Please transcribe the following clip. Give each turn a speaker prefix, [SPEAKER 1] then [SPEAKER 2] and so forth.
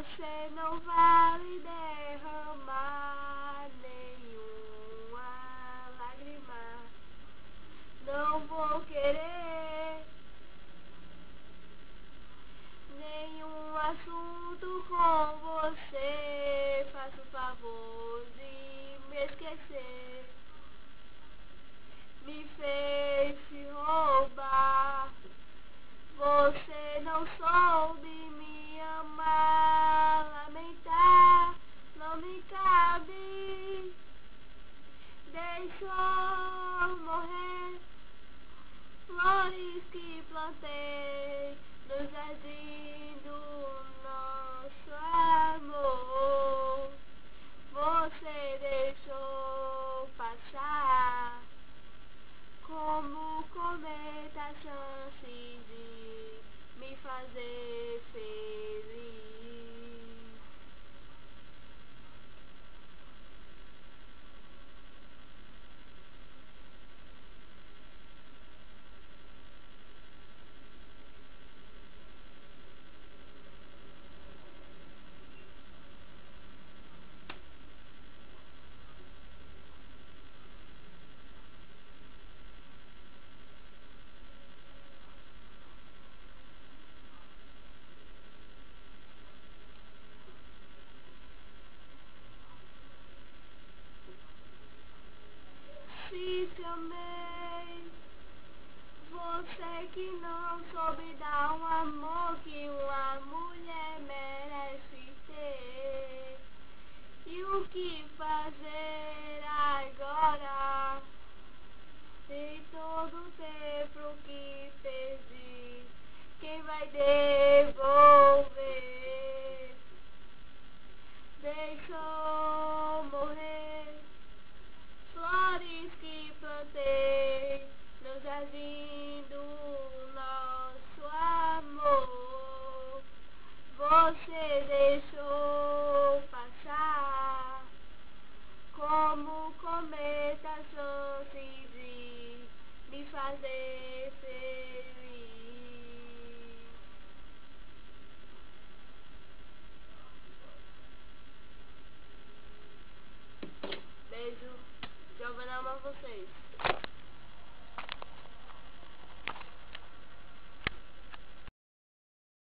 [SPEAKER 1] Você não vale derramar nenhuma lágrima. Não vou querer nenhum assunto com você. Faça o favor de me esquecer. Me fez se roubar. Você não soube me amar. Lamentar não me cabe. Deixou morrer flores que plantei no jardim do nosso amor. Você deixou passar como cometa a chance de me fazer feliz. Se te amei, você que não soube dar um amor que uma mulher merece ter. E o que fazer agora? Tem todo o tempo que perdi, quem vai devolver? Deixou morrer flores que plantei no jardim do nosso amor. Você deixou passar como cometa a chance de me fazer feliz. Beijo, Giovana ama vocês.